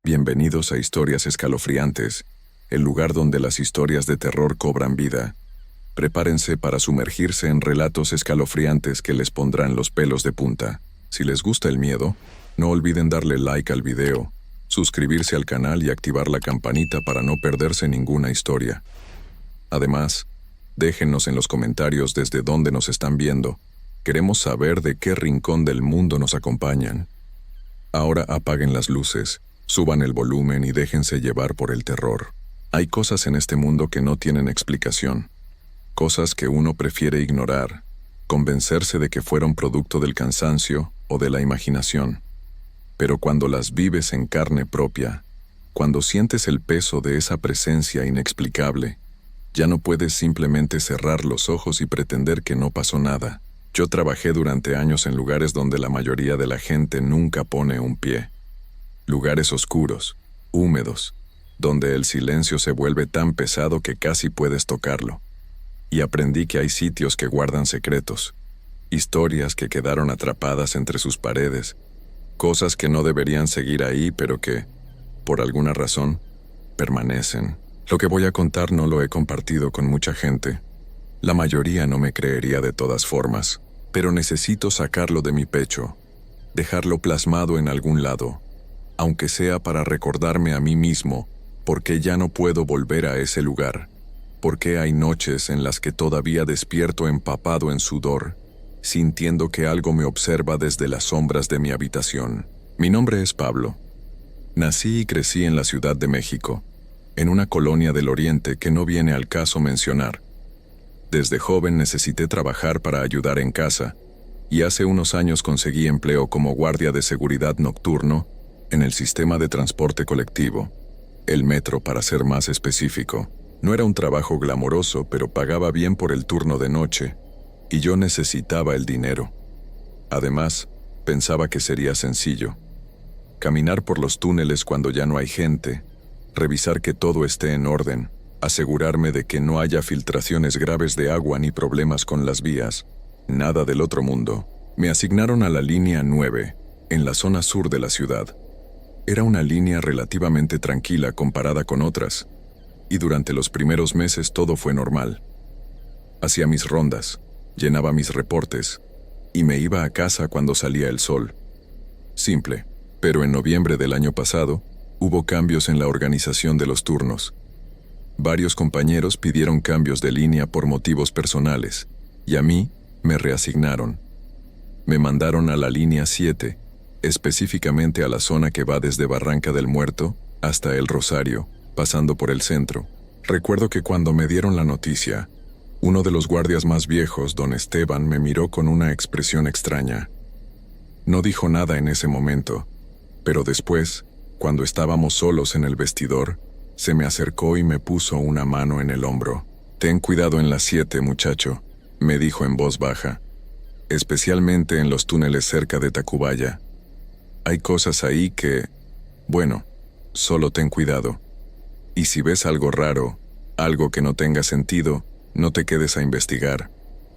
Bienvenidos a Historias Escalofriantes, el lugar donde las historias de terror cobran vida. Prepárense para sumergirse en relatos escalofriantes que les pondrán los pelos de punta. Si les gusta el miedo, no olviden darle like al video, suscribirse al canal y activar la campanita para no perderse ninguna historia. Además, déjennos en los comentarios desde dónde nos están viendo. Queremos saber de qué rincón del mundo nos acompañan. Ahora apaguen las luces, suban el volumen y déjense llevar por el terror. Hay cosas en este mundo que no tienen explicación. Cosas que uno prefiere ignorar, convencerse de que fueron producto del cansancio o de la imaginación. Pero cuando las vives en carne propia, cuando sientes el peso de esa presencia inexplicable, ya no puedes simplemente cerrar los ojos y pretender que no pasó nada. Yo trabajé durante años en lugares donde la mayoría de la gente nunca pone un pie. Lugares oscuros, húmedos, donde el silencio se vuelve tan pesado que casi puedes tocarlo. Y aprendí que hay sitios que guardan secretos, historias que quedaron atrapadas entre sus paredes, cosas que no deberían seguir ahí pero que, por alguna razón, permanecen. Lo que voy a contar no lo he compartido con mucha gente. La mayoría no me creería de todas formas, pero necesito sacarlo de mi pecho, dejarlo plasmado en algún lado, aunque sea para recordarme a mí mismo por qué ya no puedo volver a ese lugar, por qué hay noches en las que todavía despierto empapado en sudor, sintiendo que algo me observa desde las sombras de mi habitación. Mi nombre es Pablo. Nací y crecí en la Ciudad de México, en una colonia del Oriente que no viene al caso mencionar. Desde joven necesité trabajar para ayudar en casa, y hace unos años conseguí empleo como guardia de seguridad nocturno en el sistema de transporte colectivo, el metro para ser más específico. No era un trabajo glamoroso, pero pagaba bien por el turno de noche, y yo necesitaba el dinero. Además, pensaba que sería sencillo. Caminar por los túneles cuando ya no hay gente, revisar que todo esté en orden, asegurarme de que no haya filtraciones graves de agua ni problemas con las vías, nada del otro mundo. Me asignaron a la línea 9, en la zona sur de la ciudad. Era una línea relativamente tranquila comparada con otras, y durante los primeros meses todo fue normal. Hacía mis rondas, llenaba mis reportes, y me iba a casa cuando salía el sol. Simple, pero en noviembre del año pasado, hubo cambios en la organización de los turnos. Varios compañeros pidieron cambios de línea por motivos personales, y a mí me reasignaron. Me mandaron a la línea 7, específicamente a la zona que va desde Barranca del Muerto hasta El Rosario, pasando por el centro. Recuerdo que cuando me dieron la noticia, uno de los guardias más viejos, don Esteban, me miró con una expresión extraña. No dijo nada en ese momento, pero después, cuando estábamos solos en el vestidor, se me acercó y me puso una mano en el hombro. «Ten cuidado en la 7, muchacho», me dijo en voz baja, «especialmente en los túneles cerca de Tacubaya. Hay cosas ahí que, bueno, solo ten cuidado. Y si ves algo raro, algo que no tenga sentido, no te quedes a investigar.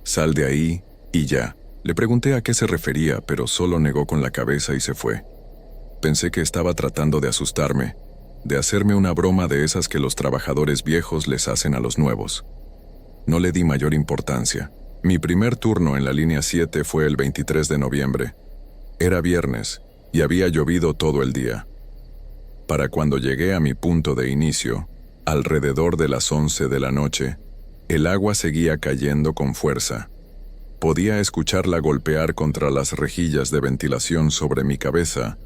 Sal de ahí y ya». Le pregunté a qué se refería, pero solo negó con la cabeza y se fue. Pensé que estaba tratando de asustarme, de hacerme una broma de esas que los trabajadores viejos les hacen a los nuevos. No le di mayor importancia. Mi primer turno en la línea 7 fue el 23 de noviembre. Era viernes, y había llovido todo el día. Para cuando llegué a mi punto de inicio, alrededor de las 11 de la noche, el agua seguía cayendo con fuerza. Podía escucharla golpear contra las rejillas de ventilación sobre mi cabeza,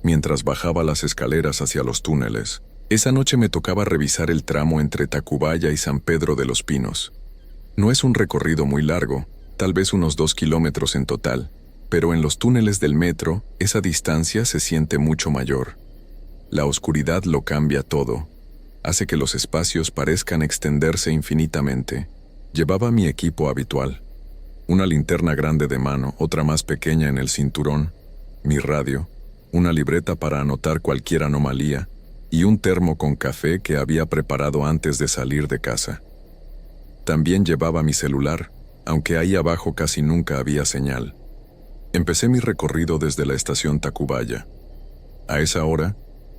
mientras bajaba las escaleras hacia los túneles. Esa noche me tocaba revisar el tramo entre Tacubaya y San Pedro de los Pinos. No es un recorrido muy largo, tal vez unos 2 kilómetros en total, pero en los túneles del metro, esa distancia se siente mucho mayor. La oscuridad lo cambia todo, hace que los espacios parezcan extenderse infinitamente. Llevaba mi equipo habitual, una linterna grande de mano, otra más pequeña en el cinturón, mi radio, una libreta para anotar cualquier anomalía y un termo con café que había preparado antes de salir de casa. También llevaba mi celular, aunque ahí abajo casi nunca había señal. Empecé mi recorrido desde la estación Tacubaya. A esa hora,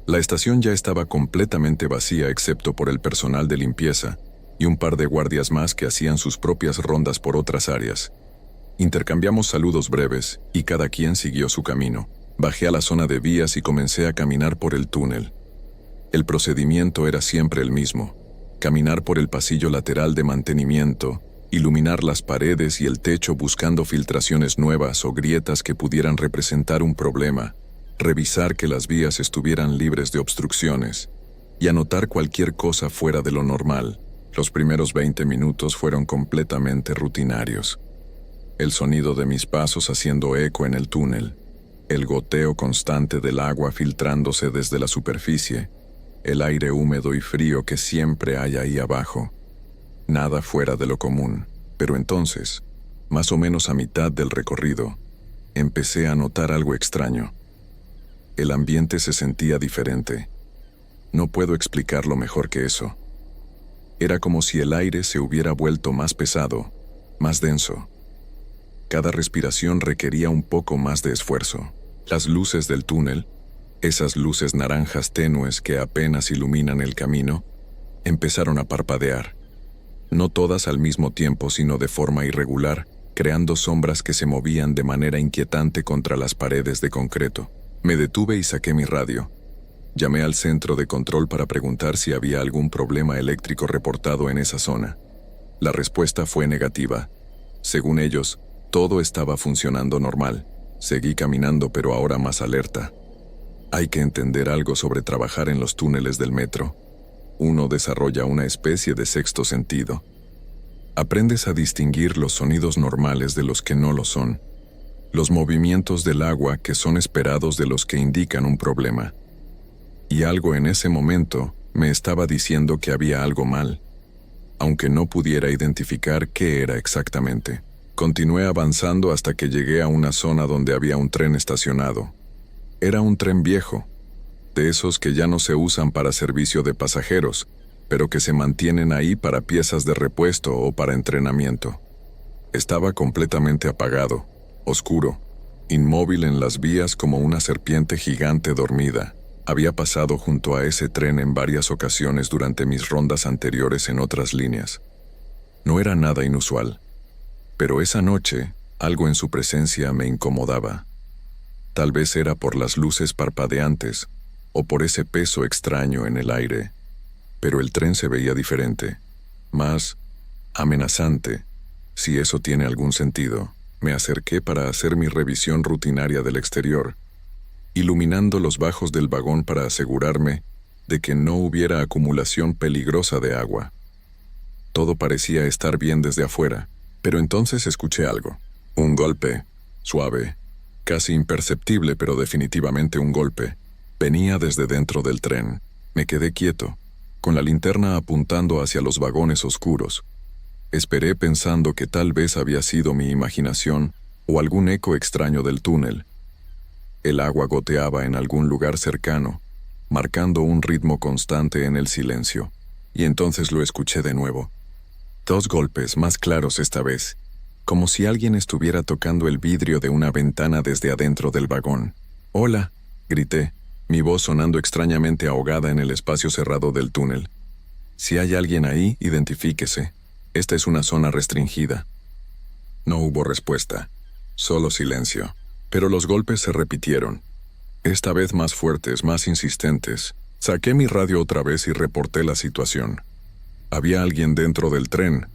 La estación ya estaba completamente vacía excepto por el personal de limpieza y un par de guardias más que hacían sus propias rondas por otras áreas. Intercambiamos saludos breves y cada quien siguió su camino. Bajé a la zona de vías y comencé a caminar por el túnel. El procedimiento era siempre el mismo: caminar por el pasillo lateral de mantenimiento, iluminar las paredes y el techo buscando filtraciones nuevas o grietas que pudieran representar un problema, revisar que las vías estuvieran libres de obstrucciones y anotar cualquier cosa fuera de lo normal. Los primeros 20 minutos fueron completamente rutinarios. El sonido de mis pasos haciendo eco en el túnel, el goteo constante del agua filtrándose desde la superficie, el aire húmedo y frío que siempre hay ahí abajo. Nada fuera de lo común, pero entonces, más o menos a mitad del recorrido, empecé a notar algo extraño. El ambiente se sentía diferente. No puedo explicarlo mejor que eso. Era como si el aire se hubiera vuelto más pesado, más denso. Cada respiración requería un poco más de esfuerzo. Las luces del túnel, esas luces naranjas tenues que apenas iluminan el camino, empezaron a parpadear. No todas al mismo tiempo, sino de forma irregular, creando sombras que se movían de manera inquietante contra las paredes de concreto. Me detuve y saqué mi radio. Llamé al centro de control para preguntar si había algún problema eléctrico reportado en esa zona. La respuesta fue negativa. Según ellos, todo estaba funcionando normal. Seguí caminando, pero ahora más alerta. Hay que entender algo sobre trabajar en los túneles del metro. Uno desarrolla una especie de sexto sentido. Aprendes a distinguir los sonidos normales de los que no lo son. Los movimientos del agua que son esperados de los que indican un problema. Y algo en ese momento me estaba diciendo que había algo mal, aunque no pudiera identificar qué era exactamente. Continué avanzando hasta que llegué a una zona donde había un tren estacionado. Era un tren viejo, de esos que ya no se usan para servicio de pasajeros, pero que se mantienen ahí para piezas de repuesto o para entrenamiento. Estaba completamente apagado, oscuro, inmóvil en las vías como una serpiente gigante dormida. Había pasado junto a ese tren en varias ocasiones durante mis rondas anteriores en otras líneas. No era nada inusual, pero esa noche algo en su presencia me incomodaba. Tal vez era por las luces parpadeantes o por ese peso extraño en el aire, pero el tren se veía diferente, más amenazante, si eso tiene algún sentido. Me acerqué para hacer mi revisión rutinaria del exterior, iluminando los bajos del vagón para asegurarme de que no hubiera acumulación peligrosa de agua. Todo parecía estar bien desde afuera, pero entonces escuché algo. Un golpe, suave, casi imperceptible, pero definitivamente un golpe. Venía desde dentro del tren. Me quedé quieto, con la linterna apuntando hacia los vagones oscuros. Esperé pensando que tal vez había sido mi imaginación o algún eco extraño del túnel. El agua goteaba en algún lugar cercano, marcando un ritmo constante en el silencio, y entonces lo escuché de nuevo. 2 golpes más claros esta vez, como si alguien estuviera tocando el vidrio de una ventana desde adentro del vagón. «Hola», grité, mi voz sonando extrañamente ahogada en el espacio cerrado del túnel. «Si hay alguien ahí, identifíquese. Esta es una zona restringida». No hubo respuesta, solo silencio. Pero los golpes se repitieron, esta vez más fuertes, más insistentes. Saqué mi radio otra vez y reporté la situación. Había alguien dentro del tren,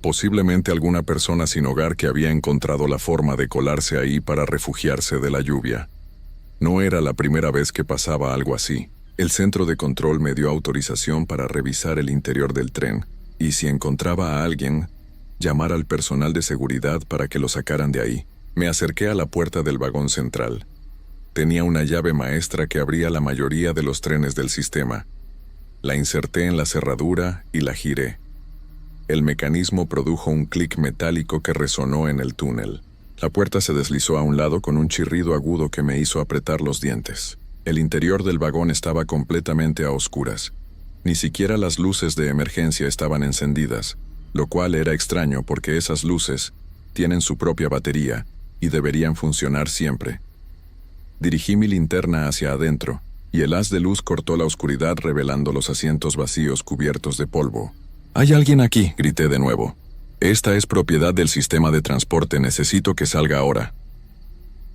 posiblemente alguna persona sin hogar que había encontrado la forma de colarse ahí para refugiarse de la lluvia. No era la primera vez que pasaba algo así. El centro de control me dio autorización para revisar el interior del tren, y si encontraba a alguien, llamar al personal de seguridad para que lo sacaran de ahí. Me acerqué a la puerta del vagón central. Tenía una llave maestra que abría la mayoría de los trenes del sistema. La inserté en la cerradura y la giré. El mecanismo produjo un clic metálico que resonó en el túnel. La puerta se deslizó a un lado con un chirrido agudo que me hizo apretar los dientes. El interior del vagón estaba completamente a oscuras. Ni siquiera las luces de emergencia estaban encendidas, lo cual era extraño porque esas luces tienen su propia batería y deberían funcionar siempre. Dirigí mi linterna hacia adentro y el haz de luz cortó la oscuridad revelando los asientos vacíos cubiertos de polvo. «¡Hay alguien aquí!», grité de nuevo. «Esta es propiedad del sistema de transporte, necesito que salga ahora».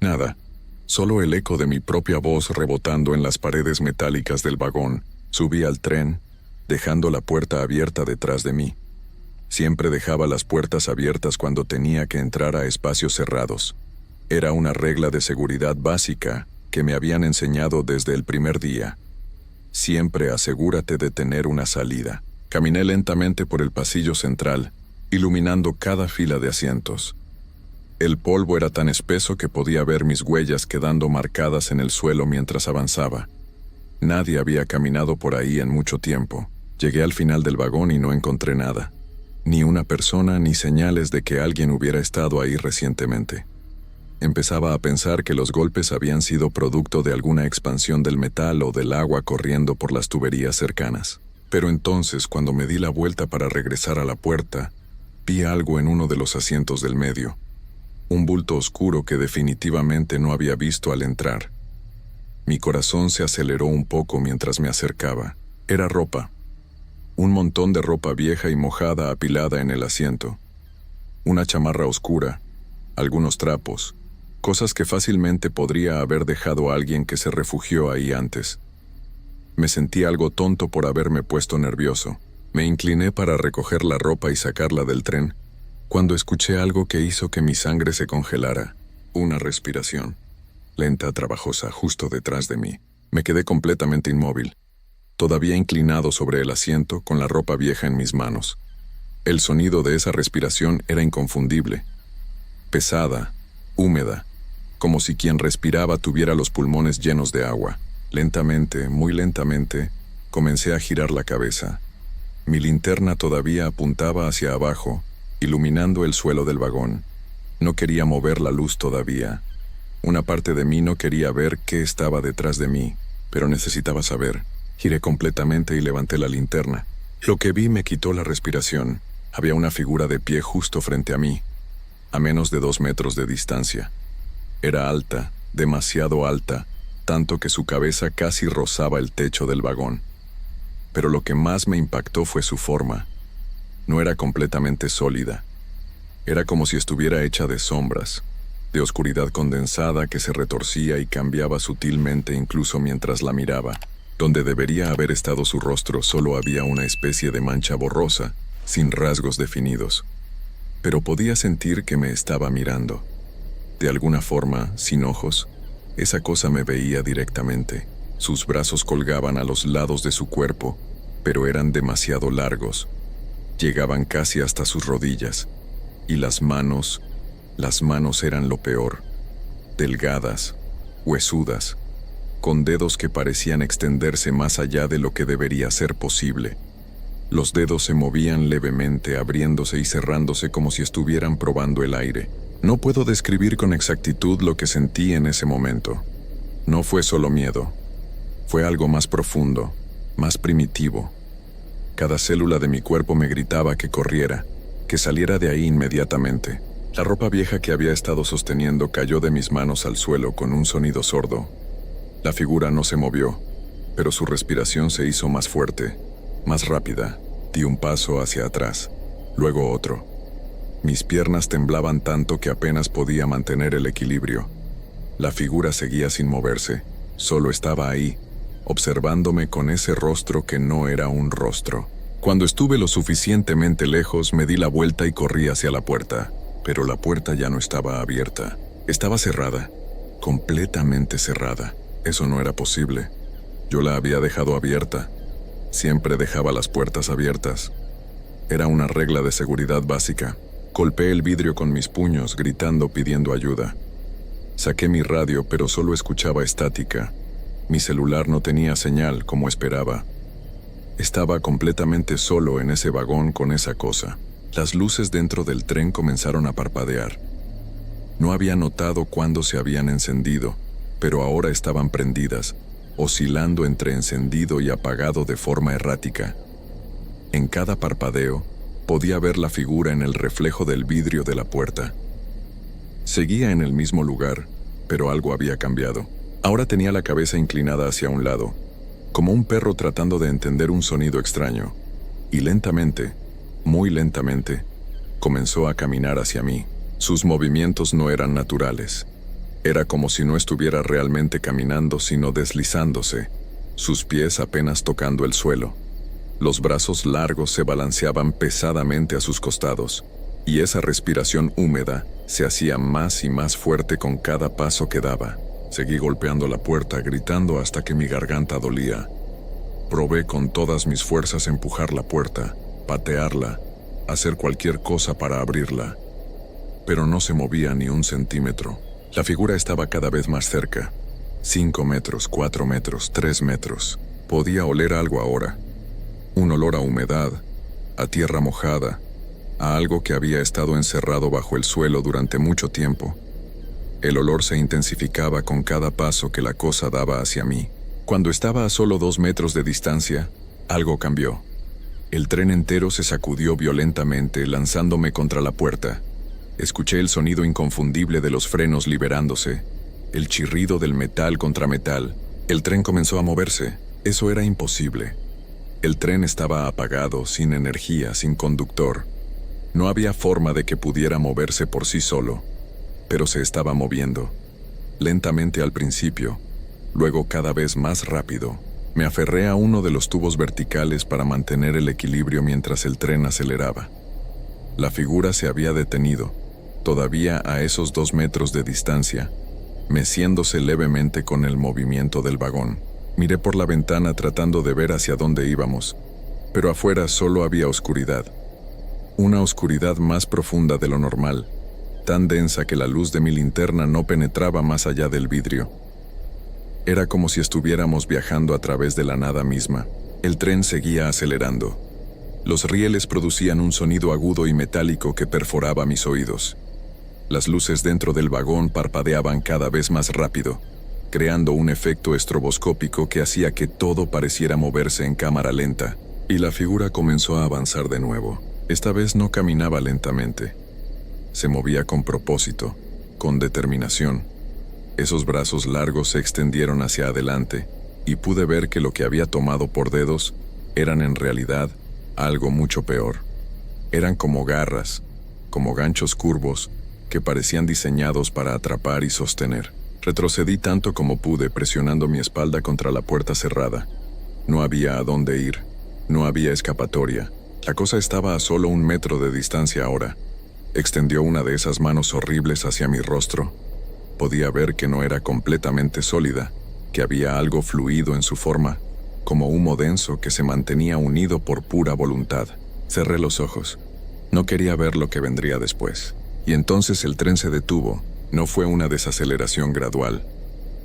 Nada, solo el eco de mi propia voz rebotando en las paredes metálicas del vagón. Subí al tren, dejando la puerta abierta detrás de mí. Siempre dejaba las puertas abiertas cuando tenía que entrar a espacios cerrados. Era una regla de seguridad básica que me habían enseñado desde el primer día. Siempre asegúrate de tener una salida. Caminé lentamente por el pasillo central, iluminando cada fila de asientos. El polvo era tan espeso que podía ver mis huellas quedando marcadas en el suelo mientras avanzaba. Nadie había caminado por ahí en mucho tiempo. Llegué al final del vagón y no encontré nada. Ni una persona ni señales de que alguien hubiera estado ahí recientemente. Empezaba a pensar que los golpes habían sido producto de alguna expansión del metal o del agua corriendo por las tuberías cercanas. Pero entonces, cuando me di la vuelta para regresar a la puerta, vi algo en uno de los asientos del medio. Un bulto oscuro que definitivamente no había visto al entrar. Mi corazón se aceleró un poco mientras me acercaba. Era ropa. Un montón de ropa vieja y mojada apilada en el asiento. Una chamarra oscura, algunos trapos, cosas que fácilmente podría haber dejado a alguien que se refugió ahí antes. Me sentí algo tonto por haberme puesto nervioso. Me incliné para recoger la ropa y sacarla del tren, cuando escuché algo que hizo que mi sangre se congelara. Una respiración, lenta, trabajosa, justo detrás de mí. Me quedé completamente inmóvil, todavía inclinado sobre el asiento con la ropa vieja en mis manos. El sonido de esa respiración era inconfundible. Pesada, húmeda, como si quien respiraba tuviera los pulmones llenos de agua. Lentamente, muy lentamente, comencé a girar la cabeza. Mi linterna todavía apuntaba hacia abajo, iluminando el suelo del vagón. No quería mover la luz todavía. Una parte de mí no quería ver qué estaba detrás de mí, pero necesitaba saber. Giré completamente y levanté la linterna. Lo que vi me quitó la respiración. Había una figura de pie justo frente a mí, a menos de 2 metros de distancia. Era alta, demasiado alta, tanto que su cabeza casi rozaba el techo del vagón. Pero lo que más me impactó fue su forma. No era completamente sólida. Era como si estuviera hecha de sombras, de oscuridad condensada que se retorcía y cambiaba sutilmente incluso mientras la miraba. Donde debería haber estado su rostro solo había una especie de mancha borrosa, sin rasgos definidos. Pero podía sentir que me estaba mirando. De alguna forma, sin ojos, esa cosa me veía directamente. Sus brazos colgaban a los lados de su cuerpo, pero eran demasiado largos. Llegaban casi hasta sus rodillas. Y las manos eran lo peor. Delgadas, huesudas, con dedos que parecían extenderse más allá de lo que debería ser posible. Los dedos se movían levemente, abriéndose y cerrándose como si estuvieran probando el aire. No puedo describir con exactitud lo que sentí en ese momento. No fue solo miedo. Fue algo más profundo, más primitivo. Cada célula de mi cuerpo me gritaba que corriera, que saliera de ahí inmediatamente. La ropa vieja que había estado sosteniendo cayó de mis manos al suelo con un sonido sordo. La figura no se movió, pero su respiración se hizo más fuerte, más rápida. Di un paso hacia atrás, luego otro. Mis piernas temblaban tanto que apenas podía mantener el equilibrio. La figura seguía sin moverse, solo estaba ahí, observándome con ese rostro que no era un rostro. Cuando estuve lo suficientemente lejos, me di la vuelta y corrí hacia la puerta, pero la puerta ya no estaba abierta. Estaba cerrada, completamente cerrada. Eso no era posible. Yo la había dejado abierta. Siempre dejaba las puertas abiertas. Era una regla de seguridad básica. Golpeé el vidrio con mis puños, gritando, pidiendo ayuda. Saqué mi radio, pero solo escuchaba estática. Mi celular no tenía señal, como esperaba. Estaba completamente solo en ese vagón con esa cosa. Las luces dentro del tren comenzaron a parpadear. No había notado cuándo se habían encendido, pero ahora estaban prendidas, oscilando entre encendido y apagado de forma errática. En cada parpadeo, podía ver la figura en el reflejo del vidrio de la puerta. Seguía en el mismo lugar, pero algo había cambiado. Ahora tenía la cabeza inclinada hacia un lado, como un perro tratando de entender un sonido extraño, y lentamente, muy lentamente, comenzó a caminar hacia mí. Sus movimientos no eran naturales. Era como si no estuviera realmente caminando, sino deslizándose, sus pies apenas tocando el suelo. Los brazos largos se balanceaban pesadamente a sus costados, y esa respiración húmeda se hacía más y más fuerte con cada paso que daba. Seguí golpeando la puerta, gritando hasta que mi garganta dolía. Probé con todas mis fuerzas empujar la puerta, patearla, hacer cualquier cosa para abrirla. Pero no se movía ni un centímetro. La figura estaba cada vez más cerca. 5 metros, 4 metros, 3 metros. Podía oler algo ahora. Un olor a humedad, a tierra mojada, a algo que había estado encerrado bajo el suelo durante mucho tiempo. El olor se intensificaba con cada paso que la cosa daba hacia mí. Cuando estaba a solo 2 metros de distancia, algo cambió. El tren entero se sacudió violentamente, lanzándome contra la puerta. Escuché el sonido inconfundible de los frenos liberándose, el chirrido del metal contra metal. El tren comenzó a moverse. Eso era imposible. El tren estaba apagado, sin energía, sin conductor. No había forma de que pudiera moverse por sí solo, pero se estaba moviendo. Lentamente al principio, luego cada vez más rápido. Me aferré a uno de los tubos verticales para mantener el equilibrio mientras el tren aceleraba. La figura se había detenido, todavía a esos 2 metros de distancia, meciéndose levemente con el movimiento del vagón. Miré por la ventana tratando de ver hacia dónde íbamos, pero afuera solo había oscuridad. Una oscuridad más profunda de lo normal, tan densa que la luz de mi linterna no penetraba más allá del vidrio. Era como si estuviéramos viajando a través de la nada misma. El tren seguía acelerando. Los rieles producían un sonido agudo y metálico que perforaba mis oídos. Las luces dentro del vagón parpadeaban cada vez más rápido, creando un efecto estroboscópico que hacía que todo pareciera moverse en cámara lenta, y la figura comenzó a avanzar de nuevo. Esta vez no caminaba lentamente. Se movía con propósito, con determinación. Esos brazos largos se extendieron hacia adelante, y pude ver que lo que había tomado por dedos eran en realidad algo mucho peor. Eran como garras, como ganchos curvos, que parecían diseñados para atrapar y sostener. Retrocedí tanto como pude, presionando mi espalda contra la puerta cerrada. No había a dónde ir, no había escapatoria. La cosa estaba a solo 1 metro de distancia ahora. Extendió una de esas manos horribles hacia mi rostro. Podía ver que no era completamente sólida, que había algo fluido en su forma, como humo denso que se mantenía unido por pura voluntad. Cerré los ojos. No quería ver lo que vendría después. Y entonces el tren se detuvo. No fue una desaceleración gradual.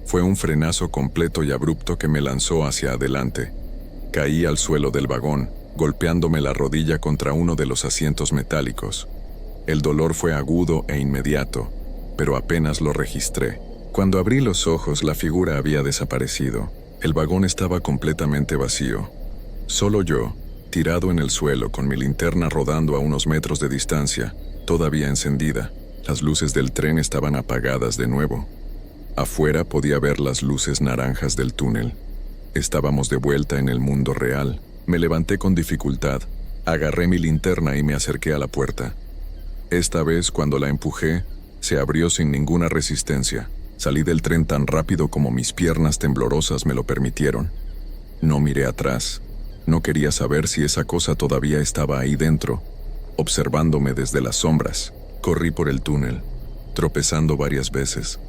Fue un frenazo completo y abrupto que me lanzó hacia adelante. Caí al suelo del vagón, golpeándome la rodilla contra uno de los asientos metálicos. El dolor fue agudo e inmediato, pero apenas lo registré. Cuando abrí los ojos, la figura había desaparecido. El vagón estaba completamente vacío. Solo yo, tirado en el suelo con mi linterna rodando a unos metros de distancia, todavía encendida. Las luces del tren estaban apagadas de nuevo. Afuera podía ver las luces naranjas del túnel. Estábamos de vuelta en el mundo real. Me levanté con dificultad, agarré mi linterna y me acerqué a la puerta. Esta vez, cuando la empujé, se abrió sin ninguna resistencia. Salí del tren tan rápido como mis piernas temblorosas me lo permitieron. No miré atrás. No quería saber si esa cosa todavía estaba ahí dentro, observándome desde las sombras. Corrí por el túnel, tropezando varias veces,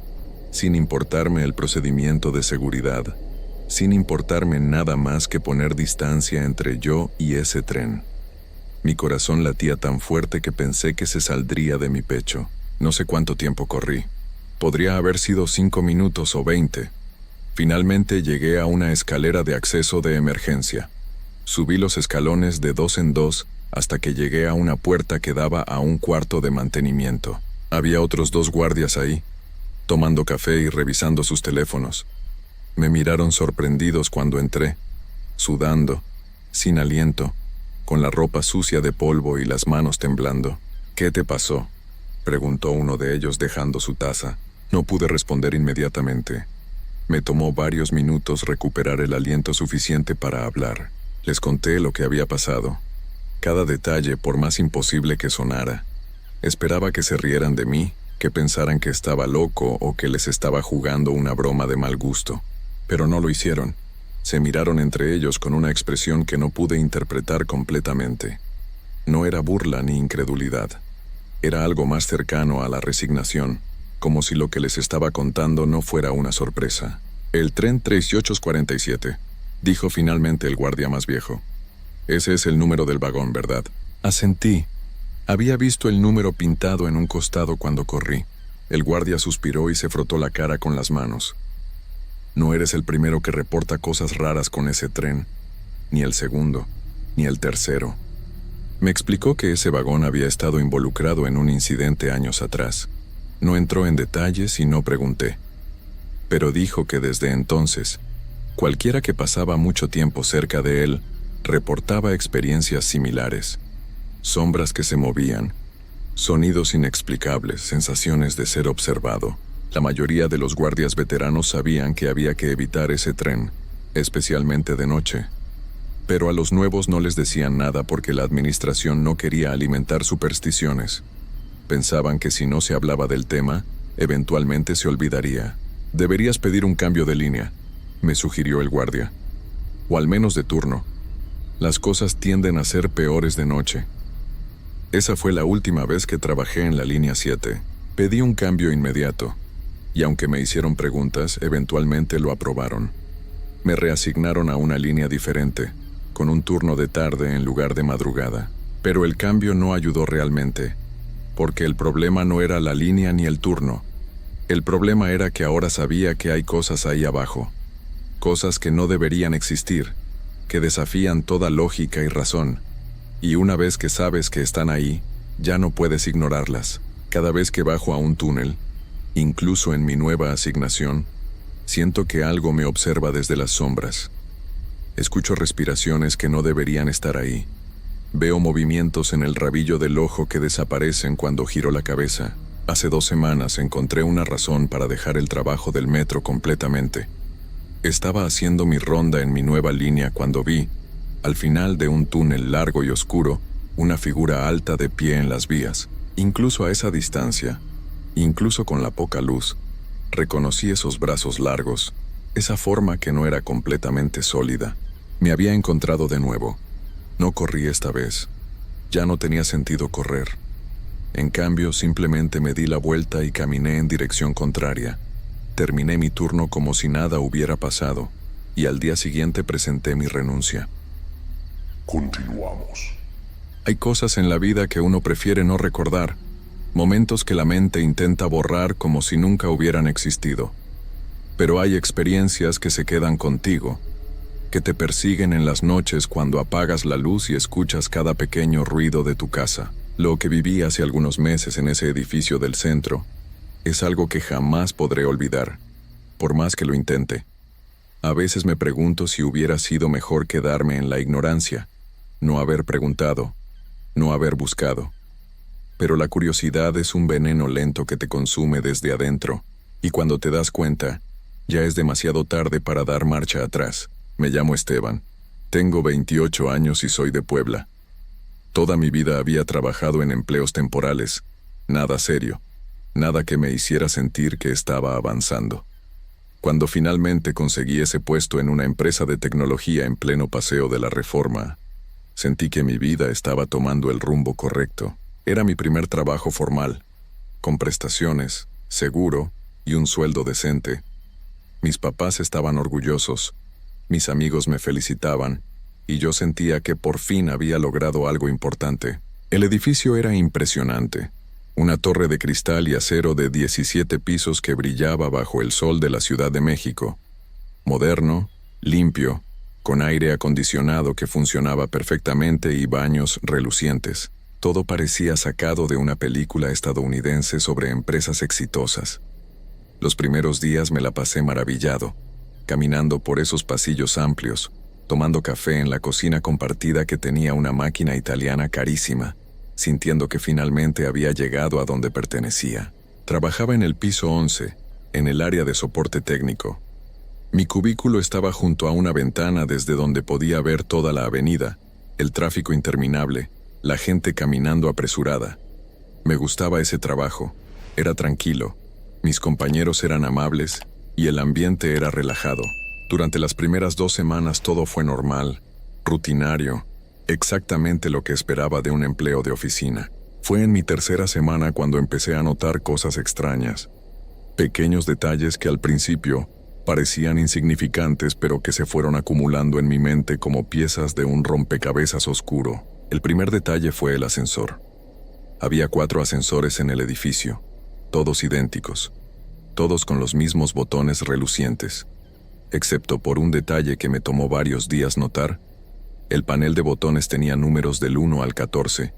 sin importarme el procedimiento de seguridad, sin importarme nada más que poner distancia entre yo y ese tren. Mi corazón latía tan fuerte que pensé que se saldría de mi pecho. No sé cuánto tiempo corrí. Podría haber sido 5 minutos o 20. Finalmente llegué a una escalera de acceso de emergencia. Subí los escalones de 2 en 2 hasta que llegué a una puerta que daba a un cuarto de mantenimiento. Había otros 2 guardias ahí, tomando café y revisando sus teléfonos. Me miraron sorprendidos cuando entré, sudando, sin aliento, con la ropa sucia de polvo y las manos temblando. «¿Qué te pasó?», preguntó uno de ellos dejando su taza. No pude responder inmediatamente. Me tomó varios minutos recuperar el aliento suficiente para hablar. Les conté lo que había pasado. Cada detalle, por más imposible que sonara. Esperaba que se rieran de mí, que pensaran que estaba loco o que les estaba jugando una broma de mal gusto. Pero no lo hicieron. Se miraron entre ellos con una expresión que no pude interpretar completamente. No era burla ni incredulidad. Era algo más cercano a la resignación, como si lo que les estaba contando no fuera una sorpresa. «El tren 3847», dijo finalmente el guardia más viejo. «Ese es el número del vagón, ¿verdad?» Asentí. Había visto el número pintado en un costado cuando corrí. El guardia suspiró y se frotó la cara con las manos. «No eres el primero que reporta cosas raras con ese tren, ni el segundo, ni el tercero». Me explicó que ese vagón había estado involucrado en un incidente años atrás. No entró en detalles y no pregunté. Pero dijo que desde entonces, cualquiera que pasaba mucho tiempo cerca de él, reportaba experiencias similares. Sombras que se movían, sonidos inexplicables, sensaciones de ser observado. La mayoría de los guardias veteranos sabían que había que evitar ese tren, especialmente de noche. Pero a los nuevos no les decían nada porque la administración no quería alimentar supersticiones. Pensaban que si no se hablaba del tema, eventualmente se olvidaría. «Deberías pedir un cambio de línea», me sugirió el guardia. «O al menos de turno. Las cosas tienden a ser peores de noche». Esa fue la última vez que trabajé en la línea 7. Pedí un cambio inmediato, y aunque me hicieron preguntas, eventualmente lo aprobaron. Me reasignaron a una línea diferente, con un turno de tarde en lugar de madrugada. Pero el cambio no ayudó realmente, porque el problema no era la línea ni el turno. El problema era que ahora sabía que hay cosas ahí abajo, cosas que no deberían existir, que desafían toda lógica y razón. Y una vez que sabes que están ahí, ya no puedes ignorarlas. Cada vez que bajo a un túnel, incluso en mi nueva asignación, siento que algo me observa desde las sombras. Escucho respiraciones que no deberían estar ahí. Veo movimientos en el rabillo del ojo que desaparecen cuando giro la cabeza. Hace 2 semanas encontré una razón para dejar el trabajo del metro completamente. Estaba haciendo mi ronda en mi nueva línea cuando vi, al final de un túnel largo y oscuro, una figura alta de pie en las vías. Incluso a esa distancia, incluso con la poca luz, reconocí esos brazos largos, esa forma que no era completamente sólida. Me había encontrado de nuevo. No corrí esta vez. Ya no tenía sentido correr. En cambio, simplemente me di la vuelta y caminé en dirección contraria. Terminé mi turno como si nada hubiera pasado, y al día siguiente presenté mi renuncia. Continuamos. Hay cosas en la vida que uno prefiere no recordar, momentos que la mente intenta borrar como si nunca hubieran existido. Pero hay experiencias que se quedan contigo, que te persiguen en las noches cuando apagas la luz y escuchas cada pequeño ruido de tu casa. Lo que viví hace algunos meses en ese edificio del centro es algo que jamás podré olvidar, por más que lo intente. A veces me pregunto si hubiera sido mejor quedarme en la ignorancia, no haber preguntado, no haber buscado. Pero la curiosidad es un veneno lento que te consume desde adentro, y cuando te das cuenta, ya es demasiado tarde para dar marcha atrás. Me llamo Esteban, tengo 28 años y soy de Puebla. Toda mi vida había trabajado en empleos temporales, nada serio, nada que me hiciera sentir que estaba avanzando. Cuando finalmente conseguí ese puesto en una empresa de tecnología en pleno paseo de la Reforma, sentí que mi vida estaba tomando el rumbo correcto. Era mi primer trabajo formal, con prestaciones, seguro y un sueldo decente. Mis papás estaban orgullosos, mis amigos me felicitaban, y yo sentía que por fin había logrado algo importante. El edificio era impresionante, una torre de cristal y acero de 17 pisos que brillaba bajo el sol de la Ciudad de México. Moderno, limpio, con aire acondicionado que funcionaba perfectamente y baños relucientes. Todo parecía sacado de una película estadounidense sobre empresas exitosas. Los primeros días me la pasé maravillado, caminando por esos pasillos amplios, tomando café en la cocina compartida que tenía una máquina italiana carísima, sintiendo que finalmente había llegado a donde pertenecía. Trabajaba en el piso 11, en el área de soporte técnico. Mi cubículo estaba junto a una ventana desde donde podía ver toda la avenida, el tráfico interminable, la gente caminando apresurada. Me gustaba ese trabajo, era tranquilo, mis compañeros eran amables y el ambiente era relajado. Durante las primeras 2 semanas todo fue normal, rutinario, exactamente lo que esperaba de un empleo de oficina. Fue en mi 3ª semana cuando empecé a notar cosas extrañas. Pequeños detalles que al principio parecían insignificantes pero que se fueron acumulando en mi mente como piezas de un rompecabezas oscuro. El primer detalle fue el ascensor. Había 4 ascensores en el edificio, todos idénticos, todos con los mismos botones relucientes. Excepto por un detalle que me tomó varios días notar, el panel de botones tenía números del 1 al 14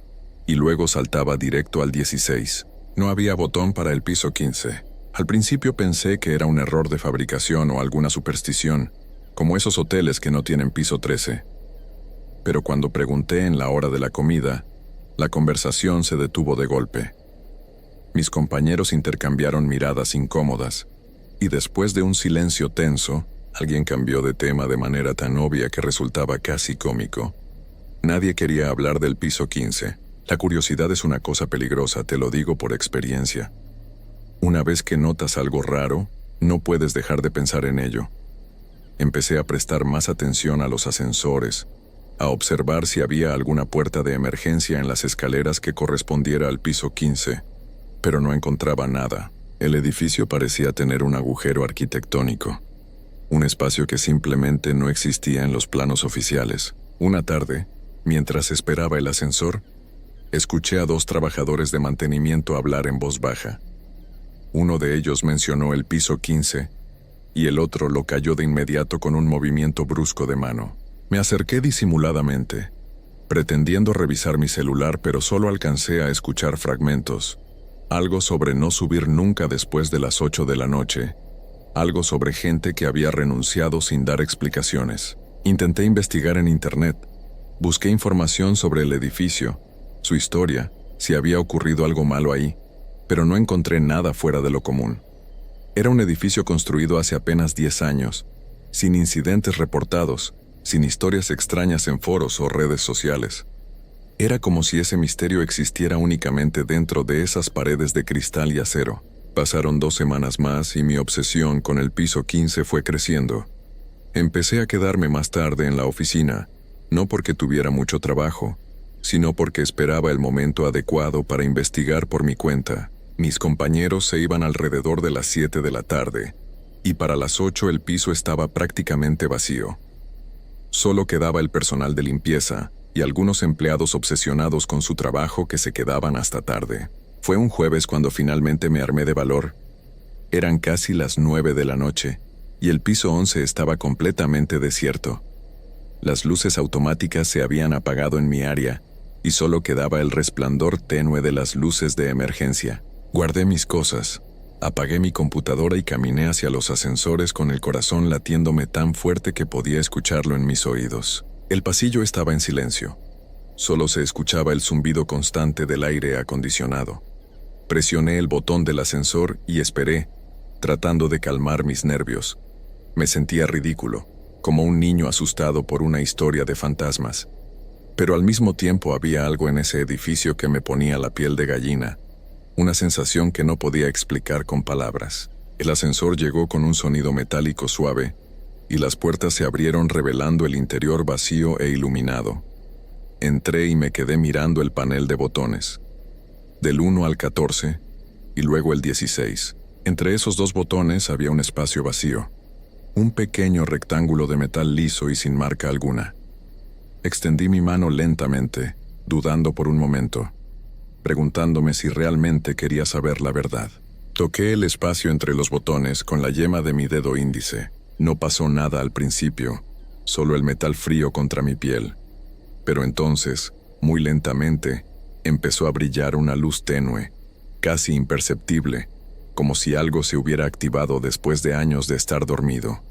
y luego saltaba directo al 16. No había botón para el piso 15. Al principio pensé que era un error de fabricación o alguna superstición, como esos hoteles que no tienen piso 13. Pero cuando pregunté en la hora de la comida, la conversación se detuvo de golpe. Mis compañeros intercambiaron miradas incómodas, y después de un silencio tenso, alguien cambió de tema de manera tan obvia que resultaba casi cómico. Nadie quería hablar del piso 15. La curiosidad es una cosa peligrosa, te lo digo por experiencia. Una vez que notas algo raro, no puedes dejar de pensar en ello. Empecé a prestar más atención a los ascensores, a observar si había alguna puerta de emergencia en las escaleras que correspondiera al piso 15, pero no encontraba nada. El edificio parecía tener un agujero arquitectónico, un espacio que simplemente no existía en los planos oficiales. Una tarde, mientras esperaba el ascensor, escuché a 2 trabajadores de mantenimiento hablar en voz baja. Uno de ellos mencionó el piso 15, y el otro lo calló de inmediato con un movimiento brusco de mano. Me acerqué disimuladamente, pretendiendo revisar mi celular, pero solo alcancé a escuchar fragmentos. Algo sobre no subir nunca después de las 8 de la noche, algo sobre gente que había renunciado sin dar explicaciones. Intenté investigar en internet, busqué información sobre el edificio, su historia, si había ocurrido algo malo ahí, pero no encontré nada fuera de lo común. Era un edificio construido hace apenas 10 años, sin incidentes reportados, sin historias extrañas en foros o redes sociales. Era como si ese misterio existiera únicamente dentro de esas paredes de cristal y acero. Pasaron 2 semanas más y mi obsesión con el piso 15 fue creciendo. Empecé a quedarme más tarde en la oficina, no porque tuviera mucho trabajo, sino porque esperaba el momento adecuado para investigar por mi cuenta. Mis compañeros se iban alrededor de las 7 de la tarde, y para las 8 el piso estaba prácticamente vacío. Solo quedaba el personal de limpieza y algunos empleados obsesionados con su trabajo que se quedaban hasta tarde. Fue un jueves cuando finalmente me armé de valor. Eran casi las 9 de la noche, y el piso 11 estaba completamente desierto. Las luces automáticas se habían apagado en mi área, y solo quedaba el resplandor tenue de las luces de emergencia. Guardé mis cosas, apagué mi computadora y caminé hacia los ascensores con el corazón latiéndome tan fuerte que podía escucharlo en mis oídos. El pasillo estaba en silencio. Solo se escuchaba el zumbido constante del aire acondicionado. Presioné el botón del ascensor y esperé, tratando de calmar mis nervios. Me sentía ridículo, como un niño asustado por una historia de fantasmas. Pero al mismo tiempo había algo en ese edificio que me ponía la piel de gallina, una sensación que no podía explicar con palabras. El ascensor llegó con un sonido metálico suave, y las puertas se abrieron revelando el interior vacío e iluminado. Entré y me quedé mirando el panel de botones, del 1 al 14, y luego el 16. Entre esos 2 botones había un espacio vacío, un pequeño rectángulo de metal liso y sin marca alguna. Extendí mi mano lentamente, dudando por un momento, preguntándome si realmente quería saber la verdad. Toqué el espacio entre los botones con la yema de mi dedo índice. No pasó nada al principio, solo el metal frío contra mi piel. Pero entonces, muy lentamente, empezó a brillar una luz tenue, casi imperceptible, como si algo se hubiera activado después de años de estar dormido.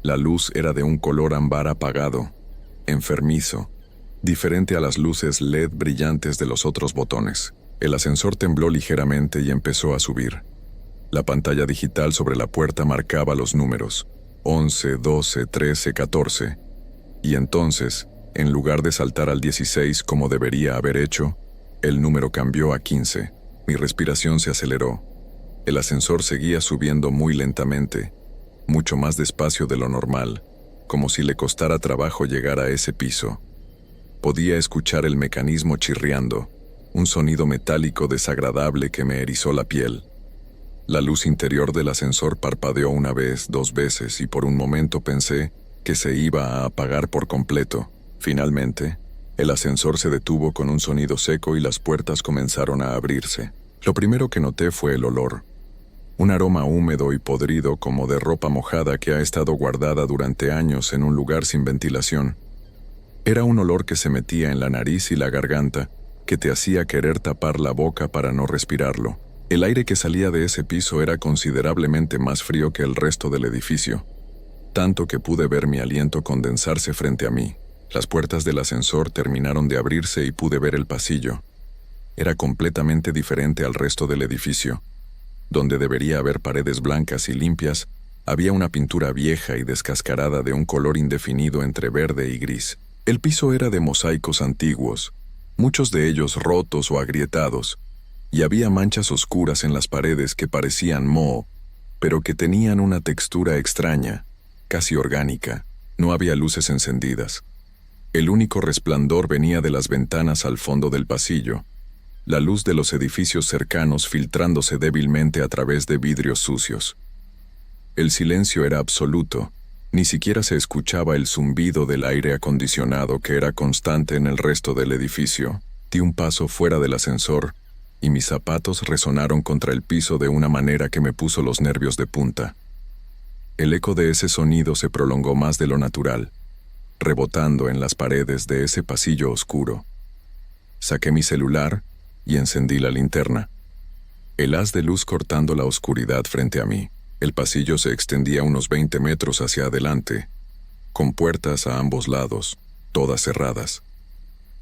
La luz era de un color ámbar apagado, enfermizo, diferente a las luces LED brillantes de los otros botones. El ascensor tembló ligeramente y empezó a subir. La pantalla digital sobre la puerta marcaba los números: 11, 12, 13, 14. Y entonces, en lugar de saltar al 16 como debería haber hecho, el número cambió a 15. Mi respiración se aceleró. El ascensor seguía subiendo muy lentamente, mucho más despacio de lo normal, como si le costara trabajo llegar a ese piso. Podía escuchar el mecanismo chirriando, un sonido metálico desagradable que me erizó la piel. La luz interior del ascensor parpadeó una vez, 2 veces, y por un momento pensé que se iba a apagar por completo. Finalmente, el ascensor se detuvo con un sonido seco y las puertas comenzaron a abrirse. Lo primero que noté fue el olor. Un aroma húmedo y podrido como de ropa mojada que ha estado guardada durante años en un lugar sin ventilación. Era un olor que se metía en la nariz y la garganta, que te hacía querer tapar la boca para no respirarlo. El aire que salía de ese piso era considerablemente más frío que el resto del edificio, tanto que pude ver mi aliento condensarse frente a mí. Las puertas del ascensor terminaron de abrirse y pude ver el pasillo. Era completamente diferente al resto del edificio. Donde debería haber paredes blancas y limpias, había una pintura vieja y descascarada de un color indefinido entre verde y gris. El piso era de mosaicos antiguos, muchos de ellos rotos o agrietados, y había manchas oscuras en las paredes que parecían moho, pero que tenían una textura extraña, casi orgánica. No había luces encendidas. El único resplandor venía de las ventanas al fondo del pasillo, la luz de los edificios cercanos filtrándose débilmente a través de vidrios sucios. El silencio era absoluto, ni siquiera se escuchaba el zumbido del aire acondicionado que era constante en el resto del edificio. Di un paso fuera del ascensor, y mis zapatos resonaron contra el piso de una manera que me puso los nervios de punta. El eco de ese sonido se prolongó más de lo natural, rebotando en las paredes de ese pasillo oscuro. Saqué mi celular y encendí la linterna. El haz de luz cortando la oscuridad frente a mí. El pasillo se extendía unos 20 metros hacia adelante, con puertas a ambos lados, todas cerradas.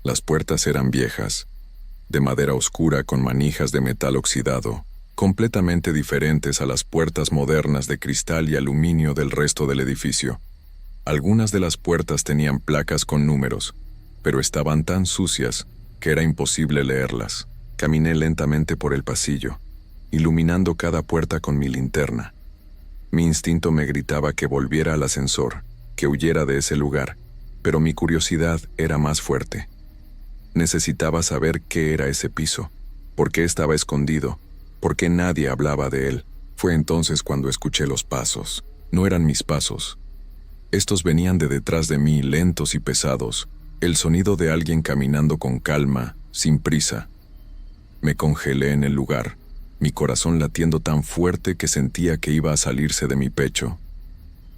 Las puertas eran viejas, de madera oscura con manijas de metal oxidado, completamente diferentes a las puertas modernas de cristal y aluminio del resto del edificio. Algunas de las puertas tenían placas con números, pero estaban tan sucias que era imposible leerlas. Caminé lentamente por el pasillo, iluminando cada puerta con mi linterna. Mi instinto me gritaba que volviera al ascensor, que huyera de ese lugar, pero mi curiosidad era más fuerte. Necesitaba saber qué era ese piso, por qué estaba escondido, por qué nadie hablaba de él. Fue entonces cuando escuché los pasos. No eran mis pasos. Estos venían de detrás de mí, lentos y pesados, el sonido de alguien caminando con calma, sin prisa. Me congelé en el lugar, mi corazón latiendo tan fuerte que sentía que iba a salirse de mi pecho.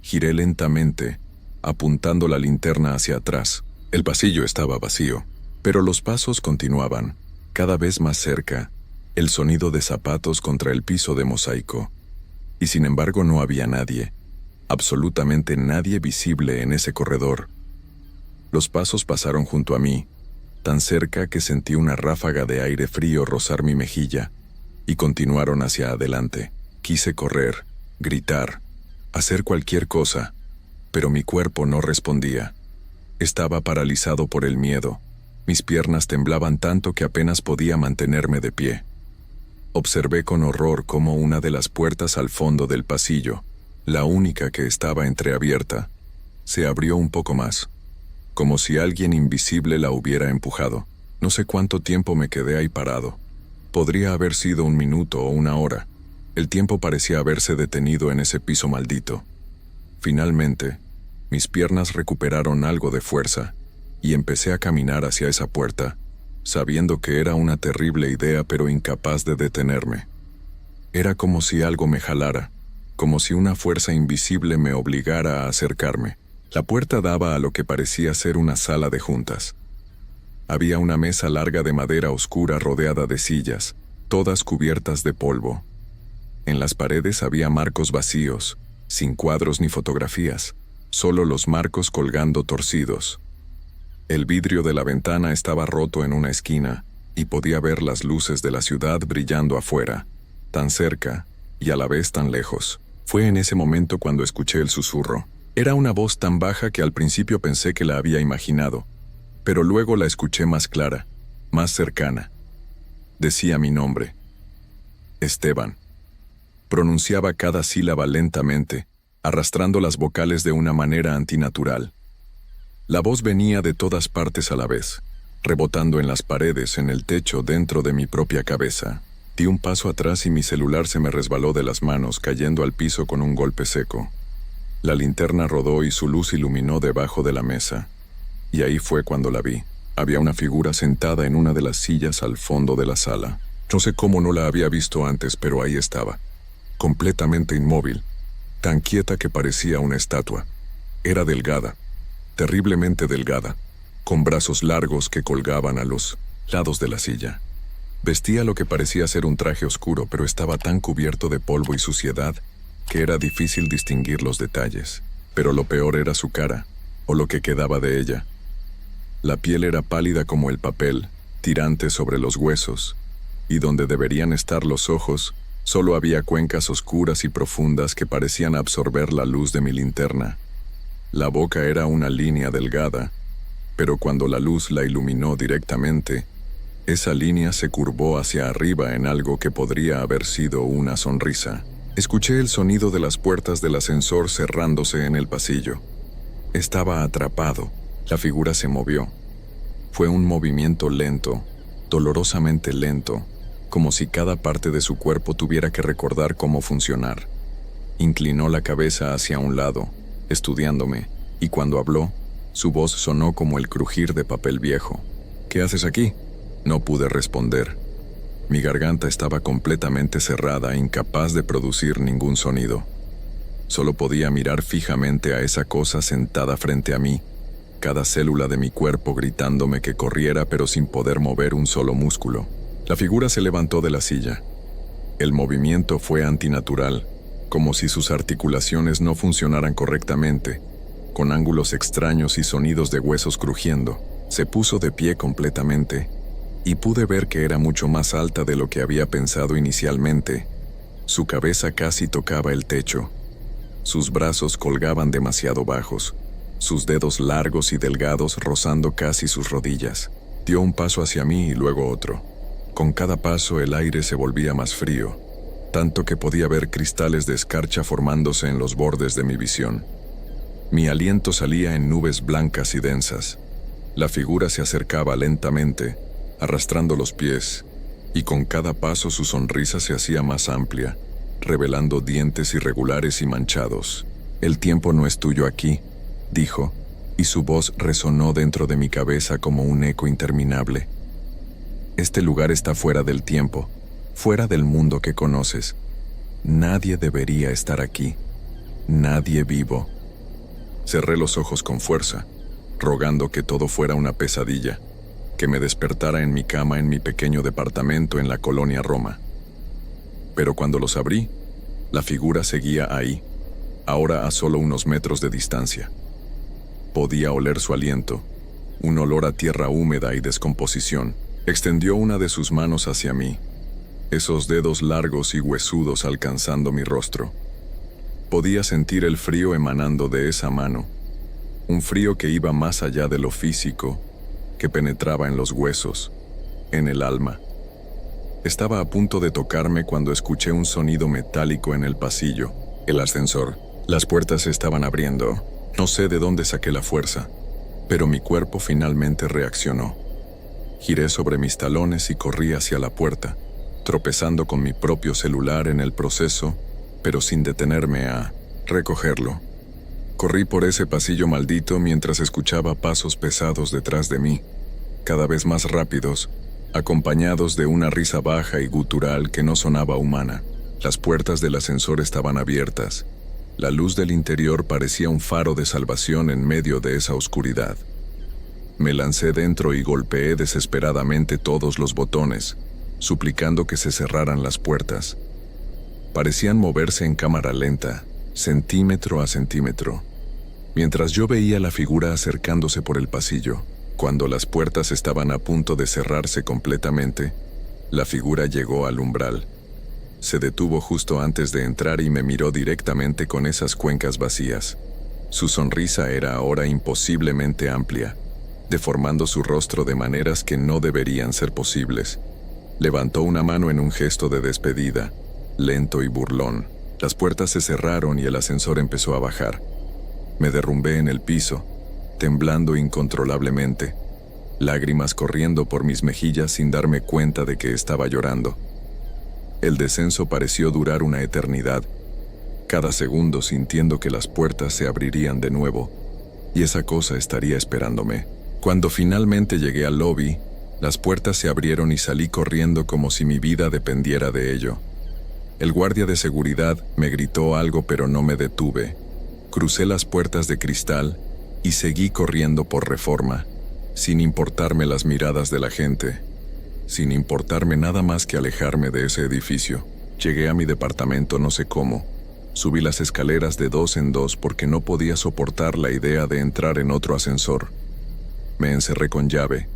Giré lentamente, apuntando la linterna hacia atrás. El pasillo estaba vacío, pero los pasos continuaban, cada vez más cerca, el sonido de zapatos contra el piso de mosaico. Y sin embargo no había nadie, absolutamente nadie visible en ese corredor. Los pasos pasaron junto a mí, tan cerca que sentí una ráfaga de aire frío rozar mi mejilla, y continuaron hacia adelante. Quise correr, gritar, hacer cualquier cosa, pero mi cuerpo no respondía. Estaba paralizado por el miedo. Mis piernas temblaban tanto que apenas podía mantenerme de pie. Observé con horror cómo una de las puertas al fondo del pasillo, la única que estaba entreabierta, se abrió un poco más, como si alguien invisible la hubiera empujado. No sé cuánto tiempo me quedé ahí parado. Podría haber sido 1 minuto o 1 hora. El tiempo parecía haberse detenido en ese piso maldito. Finalmente, mis piernas recuperaron algo de fuerza, y empecé a caminar hacia esa puerta, sabiendo que era una terrible idea pero incapaz de detenerme. Era como si algo me jalara, como si una fuerza invisible me obligara a acercarme. La puerta daba a lo que parecía ser una sala de juntas. Había una mesa larga de madera oscura rodeada de sillas, todas cubiertas de polvo. En las paredes había marcos vacíos, sin cuadros ni fotografías, solo los marcos colgando torcidos. El vidrio de la ventana estaba roto en una esquina, y podía ver las luces de la ciudad brillando afuera, tan cerca y a la vez tan lejos. Fue en ese momento cuando escuché el susurro. Era una voz tan baja que al principio pensé que la había imaginado, pero luego la escuché más clara, más cercana. Decía mi nombre. Esteban. Pronunciaba cada sílaba lentamente, arrastrando las vocales de una manera antinatural. La voz venía de todas partes a la vez, rebotando en las paredes, en el techo, dentro de mi propia cabeza. Di un paso atrás y mi celular se me resbaló de las manos, cayendo al piso con un golpe seco. La linterna rodó y su luz iluminó debajo de la mesa. Y ahí fue cuando la vi. Había una figura sentada en una de las sillas al fondo de la sala. No sé cómo no la había visto antes, pero ahí estaba, completamente inmóvil, tan quieta que parecía una estatua. Era delgada, terriblemente delgada, con brazos largos que colgaban a los lados de la silla. Vestía lo que parecía ser un traje oscuro, pero estaba tan cubierto de polvo y suciedad que era difícil distinguir los detalles. Pero lo peor era su cara, o lo que quedaba de ella. La piel era pálida como el papel, tirante sobre los huesos, y donde deberían estar los ojos, solo había cuencas oscuras y profundas que parecían absorber la luz de mi linterna. La boca era una línea delgada, pero cuando la luz la iluminó directamente, esa línea se curvó hacia arriba en algo que podría haber sido una sonrisa. Escuché el sonido de las puertas del ascensor cerrándose en el pasillo. Estaba atrapado. La figura se movió. Fue un movimiento lento, dolorosamente lento, como si cada parte de su cuerpo tuviera que recordar cómo funcionar. Inclinó la cabeza hacia un lado, estudiándome, y cuando habló, su voz sonó como el crujir de papel viejo. ¿Qué haces aquí? No pude responder. Mi garganta estaba completamente cerrada, incapaz de producir ningún sonido. Solo podía mirar fijamente a esa cosa sentada frente a mí, cada célula de mi cuerpo gritándome que corriera, pero sin poder mover un solo músculo. La figura se levantó de la silla. El movimiento fue antinatural, como si sus articulaciones no funcionaran correctamente, con ángulos extraños y sonidos de huesos crujiendo. Se puso de pie completamente, y pude ver que era mucho más alta de lo que había pensado inicialmente. Su cabeza casi tocaba el techo. Sus brazos colgaban demasiado bajos, sus dedos largos y delgados rozando casi sus rodillas. Dio un paso hacia mí y luego otro. Con cada paso el aire se volvía más frío, tanto que podía ver cristales de escarcha formándose en los bordes de mi visión. Mi aliento salía en nubes blancas y densas. La figura se acercaba lentamente, arrastrando los pies, y con cada paso su sonrisa se hacía más amplia, revelando dientes irregulares y manchados. «El tiempo no es tuyo aquí», dijo, y su voz resonó dentro de mi cabeza como un eco interminable. «Este lugar está fuera del tiempo, fuera del mundo que conoces. Nadie debería estar aquí, nadie vivo». Cerré los ojos con fuerza, rogando que todo fuera una pesadilla, que me despertara en mi cama en mi pequeño departamento en la colonia Roma. Pero cuando los abrí, la figura seguía ahí, ahora a solo unos metros de distancia. Podía oler su aliento, un olor a tierra húmeda y descomposición. Extendió una de sus manos hacia mí, esos dedos largos y huesudos alcanzando mi rostro. Podía sentir el frío emanando de esa mano, un frío que iba más allá de lo físico, que penetraba en los huesos, en el alma. Estaba a punto de tocarme cuando escuché un sonido metálico en el pasillo. El ascensor. Las puertas se estaban abriendo. No sé de dónde saqué la fuerza, pero mi cuerpo finalmente reaccionó. Giré sobre mis talones y corrí hacia la puerta, tropezando con mi propio celular en el proceso, pero sin detenerme a recogerlo. Corrí por ese pasillo maldito mientras escuchaba pasos pesados detrás de mí, cada vez más rápidos, acompañados de una risa baja y gutural que no sonaba humana. Las puertas del ascensor estaban abiertas. La luz del interior parecía un faro de salvación en medio de esa oscuridad. Me lancé dentro y golpeé desesperadamente todos los botones, suplicando que se cerraran las puertas. Parecían moverse en cámara lenta, centímetro a centímetro, mientras yo veía la figura acercándose por el pasillo. Cuando las puertas estaban a punto de cerrarse completamente, la figura llegó al umbral. Se detuvo justo antes de entrar y me miró directamente con esas cuencas vacías. Su sonrisa era ahora imposiblemente amplia, deformando su rostro de maneras que no deberían ser posibles. Levantó una mano en un gesto de despedida, lento y burlón. Las puertas se cerraron y el ascensor empezó a bajar. Me derrumbé en el piso, temblando incontrolablemente, lágrimas corriendo por mis mejillas sin darme cuenta de que estaba llorando. El descenso pareció durar una eternidad, cada segundo sintiendo que las puertas se abrirían de nuevo, y esa cosa estaría esperándome. Cuando finalmente llegué al lobby, las puertas se abrieron y salí corriendo como si mi vida dependiera de ello. El guardia de seguridad me gritó algo, pero no me detuve. Crucé las puertas de cristal y seguí corriendo por Reforma, sin importarme las miradas de la gente, sin importarme nada más que alejarme de ese edificio. Llegué a mi departamento no sé cómo. Subí las escaleras de 2 en 2 porque no podía soportar la idea de entrar en otro ascensor. Me encerré con llave,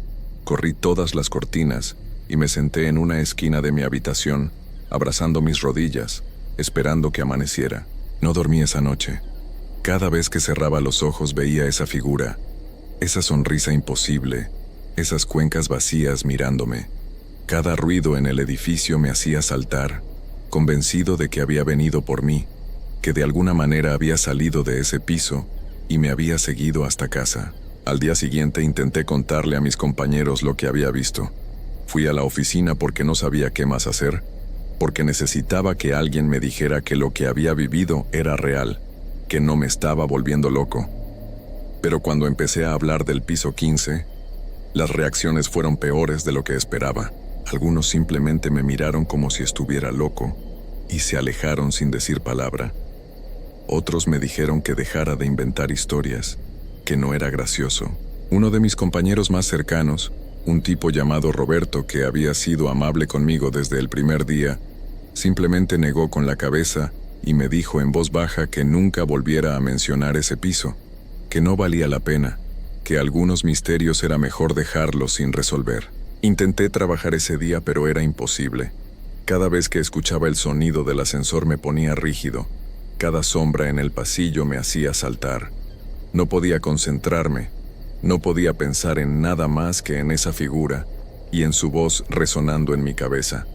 corrí todas las cortinas y me senté en una esquina de mi habitación, abrazando mis rodillas, esperando que amaneciera. No dormí esa noche. Cada vez que cerraba los ojos veía esa figura, esa sonrisa imposible, esas cuencas vacías mirándome. Cada ruido en el edificio me hacía saltar, convencido de que había venido por mí, que de alguna manera había salido de ese piso y me había seguido hasta casa. Al día siguiente intenté contarle a mis compañeros lo que había visto. Fui a la oficina porque no sabía qué más hacer, porque necesitaba que alguien me dijera que lo que había vivido era real, que no me estaba volviendo loco. Pero cuando empecé a hablar del piso 15, las reacciones fueron peores de lo que esperaba. Algunos simplemente me miraron como si estuviera loco y se alejaron sin decir palabra. Otros me dijeron que dejara de inventar historias, que no era gracioso. Uno de mis compañeros más cercanos, un tipo llamado Roberto que había sido amable conmigo desde el primer día, simplemente negó con la cabeza y me dijo en voz baja que nunca volviera a mencionar ese piso, que no valía la pena, que algunos misterios era mejor dejarlos sin resolver. Intenté trabajar ese día, pero era imposible. Cada vez que escuchaba el sonido del ascensor me ponía rígido. Cada sombra en el pasillo me hacía saltar. No podía concentrarme, no podía pensar en nada más que en esa figura y en su voz resonando en mi cabeza.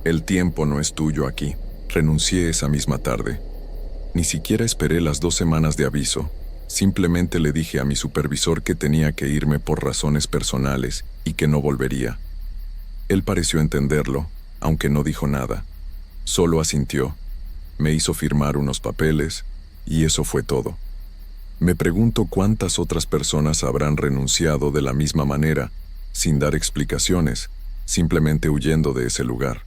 El tiempo no es tuyo aquí. Renuncié esa misma tarde. Ni siquiera esperé las 2 semanas de aviso. Simplemente le dije a mi supervisor que tenía que irme por razones personales y que no volvería. Él pareció entenderlo, aunque no dijo nada. Solo asintió. Me hizo firmar unos papeles y eso fue todo. Me pregunto cuántas otras personas habrán renunciado de la misma manera, sin dar explicaciones, simplemente huyendo de ese lugar.